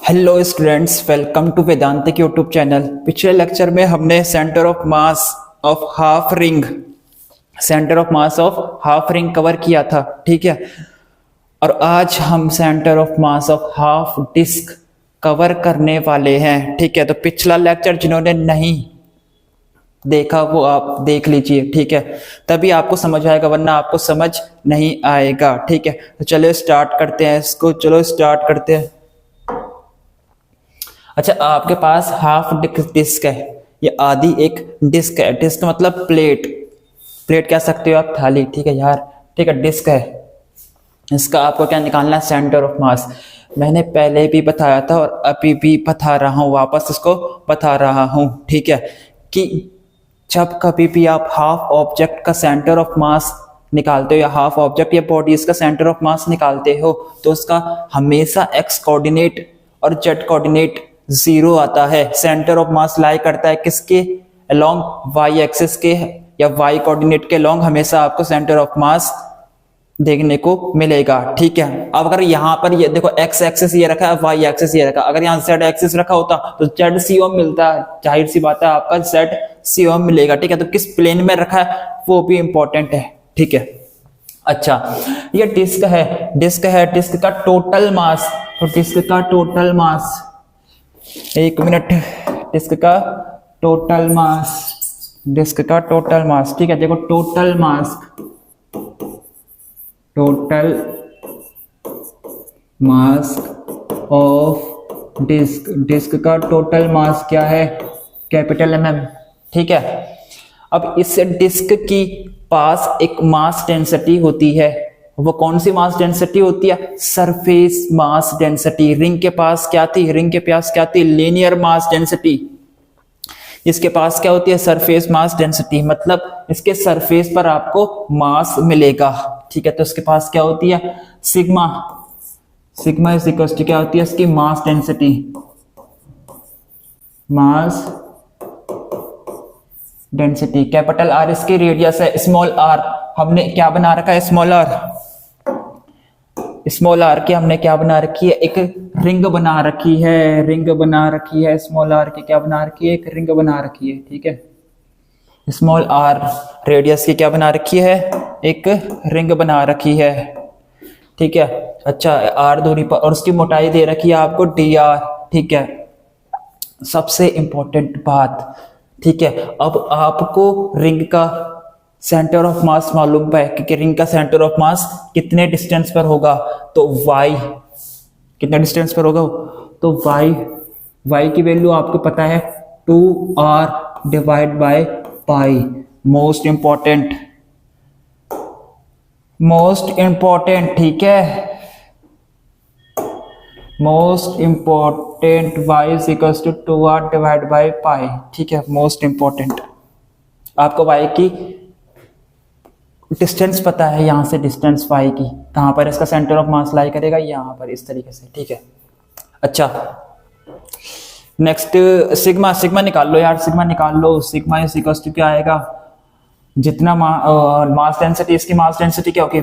Hello students, welcome to Vedantik YouTube channel. पिछले lecture में हमने centre of mass of half ring cover किया था, ठीक है। और आज हम centre of mass of half disc cover करने वाले हैं, ठीक है। तो पिछला लेक्चर जिन्होंने नहीं देखा वो आप देख लीजिए, ठीक है, तभी आपको समझ आएगा, वरना आपको समझ नहीं आएगा, ठीक है। तो चलो स्टार्ट करते हैं इसको, चलो स्टार्ट करते हैं। अच्छा, आपके पास हाफ डिस्क है, ये आधी एक डिस्क है। डिस्क मतलब प्लेट कह सकते हो आप, थाली, ठीक है यार, ठीक है। डिस्क है, इसका आपको क्या निकालना है, सेंटर ऑफ मास। मैंने पहले भी बताया था और अभी भी बता रहा हूँ, वापस इसको बता रहा हूँ, ठीक है, कि जब कभी भी आप हाफ ऑब्जेक्ट का सेंटर ऑफ मास निकालते हो या हाफ ऑब्जेक्ट या बॉडीज का सेंटर ऑफ मास निकालते हो, तो उसका हमेशा एक्स कोऑर्डिनेट और जेड कोऑर्डिनेट जीरो आता है। सेंटर ऑफ मास लाई करता है किसके, अलोंग वाई एक्सिस के, या वाई कोऑर्डिनेट के अलोंग हमेशा आपको सेंटर ऑफ मास देखने को मिलेगा, ठीक है। अब अगर यहाँ पर ये देखो, एक्स एक्सिस ये रखा है, वाई एक्सिस ये रखा, अगर यहाँ जेड एक्सिस रखा होता तो जेड सीओम मिलता है, जाहिर सी बात है आपका जेड सीओम मिलेगा, ठीक है। तो किस प्लेन में रखा है वो भी इंपॉर्टेंट है, ठीक है। अच्छा, ये डिस्क है, डिस्क का टोटल मास, तो डिस्क का टोटल मास, एक मिनट, डिस्क का टोटल मास, ठीक है। देखो टोटल मास ऑफ डिस्क का टोटल मास क्या है, कैपिटल एम, ठीक है। अब इस डिस्क की पास एक मास डेंसिटी होती है, वो कौन सी मास डेंसिटी होती है, सरफेस मास डेंसिटी। रिंग के पास क्या थी, लीनियर मास डेंसिटी। इसके पास क्या होती है, सरफेस मास डेंसिटी, मतलब इसके सरफेस पर आपको मास मिलेगा, ठीक है। तो इसके पास क्या होती है, सिग्मा इज इक्वल टू क्या होती है, इसकी मास डेंसिटी, कैपिटल आर इसकी रेडियस है, स्मॉल आर हमने क्या बना रखा है, स्मॉल आर की हमने क्या बना रखी है, एक रिंग बना रखी है, स्मॉल आर की क्या बना रखी है, एक रिंग बना रखी है, ठीक है। स्मॉल आर रेडियस की क्या बना रखी है, एक रिंग बना रखी है, ठीक है। अच्छा, आर दूरी पर, और उसकी मोटाई दे रखी है आपको डी आर, ठीक है। सबसे इंपॉर्टेंट बात, ठीक है, अब आपको रिंग का सेंटर ऑफ मास मालूम है कि रिंग का सेंटर ऑफ मास कितने डिस्टेंस पर होगा, तो y कितने डिस्टेंस पर होगा, तो y की वैल्यू आपको पता है 2r divide by pi. Most important, ठीक है, most important y is equal to 2r divide by pi, ठीक है। मोस्ट इंपॉर्टेंट, आपको y की डिस्टेंस पता है, यहां से डिस्टेंस y की, कहां पर इसका सेंटर ऑफ मास लाई करेगा, यहां पर, इस तरीके से, ठीक है। अच्छा, नेक्स्ट सिग्मा निकाल लो यार, सिग्मा इज इक्वल टू क्या आएगा, जितना मास डेंसिटी, इसकी मास डेंसिटी क्या होगी,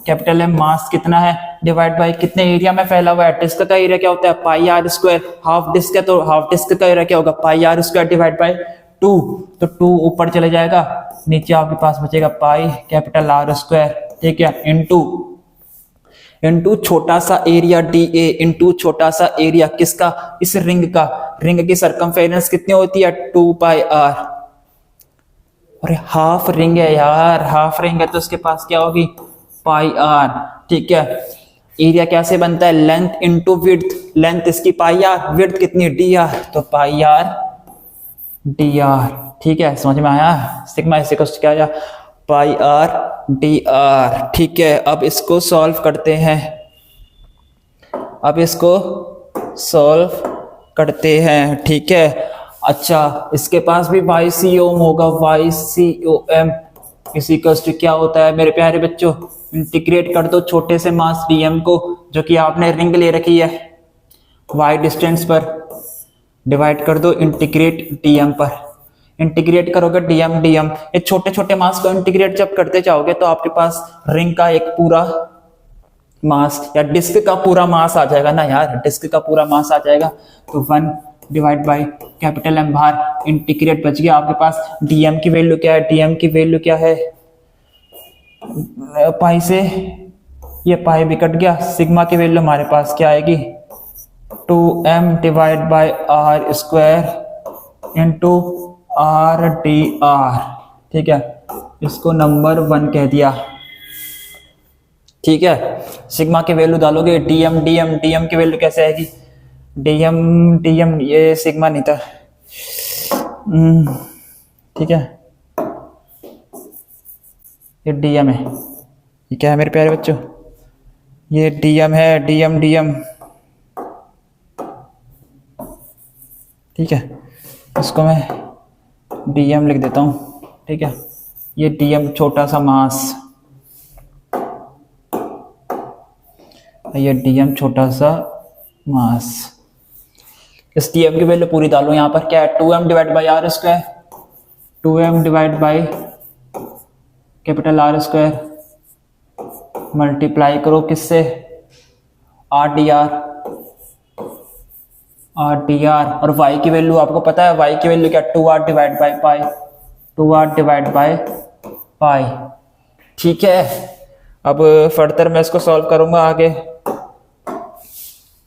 कैपिटल एम, मास कितना है डिवाइड बाय कितने एरिया में फैला हुआ है, डिस्क का एरिया क्या होता है, पाई आर स्क्वायर, हाफ डिस्क है तो हाफ डिस्क का एरिया क्या होगा, पाई आर स्क्वायर डिवाइड बाय 2, तो 2 ऊपर चले जाएगा, नीचे आपके पास बचेगा पाई कैपिटल आर स्क्वायर, ठीक है, इनटू छोटा सा एरिया डी ए, इनटू छोटा सा एरिया किसका, इस रिंग का। रिंग की सरकमफेरेंस कितनी होती है, 2 पाई आर। अरे हाफ रिंग है यार, हाफ रिंग है तो उसके पास क्या होगी, पाई आर, ठीक है। एरिया कैसे बनता है, लेंथ इनटू विड्थ, लेंथ इसकी पाई आर, विड्थ कितनी डी आर, तो पाई आर डी आर, ठीक है। समझ में आया, सिग्मा इस क्या आया, पाई आर डी आर, ठीक है। अब इसको सॉल्व करते हैं, ठीक है। अच्छा, इसके पास भी वाई सी ओम होगा, वाई सी ओ एम इसी क्या होता है मेरे प्यारे बच्चों, इंटीग्रेट कर दो छोटे से मास डीएम को, जो कि आपने रिंग ले रखी है, वाई डिस्टेंस पर डिवाइड कर दो इंटीग्रेट डीएम पर, इंटीग्रेट करोगे डीएम, ये छोटे छोटे मास को इंटीग्रेट जब करते जाओगे तो आपके पास रिंग का एक पूरा मास, या डिस्क का पूरा मास आ जाएगा ना यार, डिस्क का पूरा मास आ जाएगा। तो 1 डिवाइड बाई कैपिटल एम बाहर इंटीग्रेट बच गया आपके पास। डीएम की वैल्यू क्या है, डीएम की वैल्यू क्या है, पाई से ये पाई भी कट गया, सिग्मा की वैल्यू हमारे पास क्या आएगी 2m divide by R square into R D R, ठीक है, इसको नंबर 1 कह दिया, ठीक है। सिग्मा की वैल्यू डालोगे, डीएम डीएम डीएम की वैल्यू कैसे आएगी, डीएम डीएम, ये सिग्मा नहीं था, ठीक है, ये डीएम है, ये क्या है मेरे प्यारे बच्चों, ये डीएम है, डीएम डीएम, ठीक है, इसको मैं डीएम लिख देता हूँ, ठीक है। ये डीएम छोटा सा मास, ये डीएम छोटा सा मास, इस डीएम की वैल्यू पूरी डालो, यहाँ पर क्या है 2m divide by R square, 2m divide by capital R square multiply करो किससे, R D R, R D R, और y की वैल्यू आपको पता है, y की वैल्यू क्या 2r divide by pi, 2r divide by pi, ठीक है। अब फर्दर मैं इसको सॉल्व करूंगा आगे,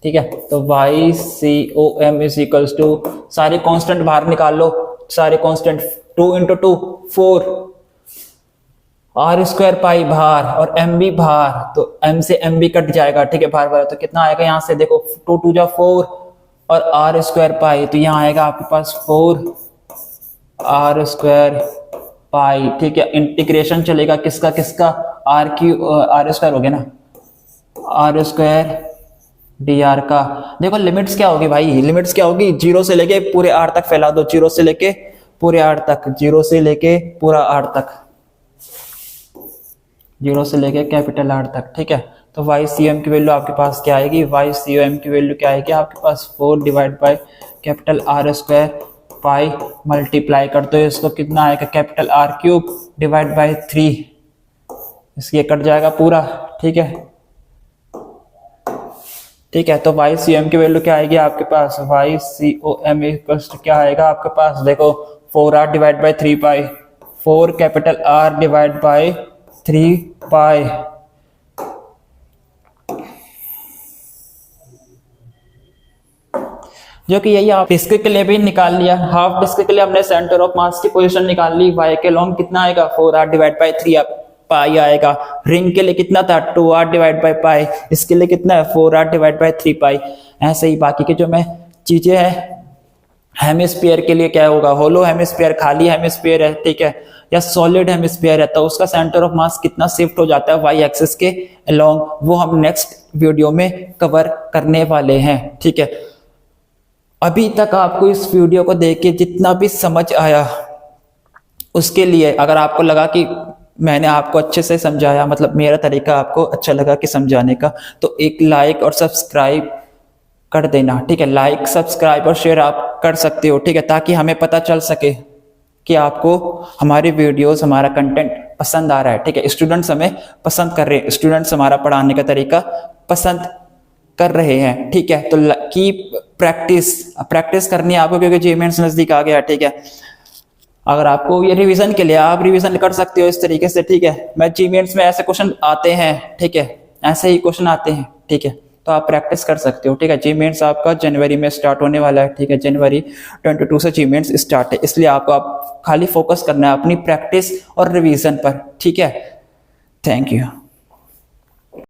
ठीक है। तो Y C O M is equals to, सारे कांस्टेंट बाहर निकाल लो, सारे constant, 2 into 2 4, R square pi बाहर और एम भी बाहर, तो एम से एम भी कट जाएगा, ठीक है, बाहर बाहर, तो कितना आएगा यहाँ से देखो 2 2 जा 4 और आर स्क्वायर पाई, तो यहाँ आएगा आपके पास 4 आर स्क्वायर पाई, ठीक है। इंटीग्रेशन चलेगा किसका किसका, आर स्क्वायर हो गया ना, आर स्क्वायर डी आर का। देखो लिमिट्स क्या होगी भाई, लिमिट्स क्या होगी, 0 से लेके पूरे आर तक फैला दो, 0 से लेके पूरे आर तक, 0 से लेके पूरा आर तक, 0 से लेके कैपिटल आर तक, ठीक है। तो वाई सी एम की वैल्यू आपके पास क्या आएगी, वाई सी एम की वैल्यू क्या आएगी आपके पास 4 divide by capital R square pi multiply कर दो, इसको कितना आएगा capital R cube divide by 3, इसके कट जाएगा पूरा, ठीक है, ठीक है। तो वाई सी एम की वैल्यू क्या आएगी आपके पास, Y C O M equals to क्या आएगा आपके पास, देखो 4r divide by 3 pi, 4 capital R divide by 3 pi, जो कि यही आप डिस्क के लिए भी निकाल लिया, हाफ डिस्क के लिए हमने सेंटर ऑफ मास की पोजीशन निकाल ली, y के लॉन्ग कितना आएगा 4r डिवाइड बाई 3 पाई आएगा, रिंग के लिए कितना था 2r डिवाइड बाई पाई, इसके लिए कितना है 4r डिवाइड बाई 3 पाई। ऐसे ही बाकी के जो मैं चीजें हैं, हेमिस्फीयर के लिए क्या होगा, होलो हेमिस्फीयर, खाली हेमिस्फीयर है, ठीक है, या सॉलिड हेमिस्फीयर है, तो उसका सेंटर ऑफ मास कितना शिफ्ट हो जाता है वाई एक्सिस के अलोंग, वो हम नेक्स्ट वीडियो में कवर करने वाले हैं, ठीक है। अभी तक आपको इस वीडियो को देख के जितना भी समझ आया, उसके लिए अगर आपको लगा कि मैंने आपको अच्छे से समझाया, मतलब मेरा तरीका आपको अच्छा लगा कि समझाने का, तो एक लाइक और सब्सक्राइब कर देना, ठीक है, लाइक सब्सक्राइब और शेयर आप कर सकते हो, ठीक है, ताकि हमें पता चल सके कि आपको हमारी वीडियोस, हमारा कंटेंट पसंद आ रहा है, ठीक है। स्टूडेंट्स हमें पसंद कर रहे हैं, स्टूडेंट्स हमारा पढ़ाने का तरीका पसंद कर रहे हैं, ठीक है। तो कीप प्रैक्टिस करनी है आपको, क्योंकि जी-मेंस नजदीक आ गया, ठीक है। अगर आपको ये रिवीजन के लिए, आप रिवीजन कर सकते हो इस तरीके से, ठीक है। मैं जी-मेंस में ऐसे क्वेश्चन आते हैं, ठीक है, ऐसे ही क्वेश्चन आते हैं, ठीक है, तो आप प्रैक्टिस कर सकते हो, ठीक है। जी-मेंस आपका जनवरी में स्टार्ट होने वाला है, ठीक है, जनवरी 22 से जी-मेंस स्टार्ट है, इसलिए आपको आप खाली फोकस करना है अपनी प्रैक्टिस और रिवीजन पर, ठीक है। Thank you.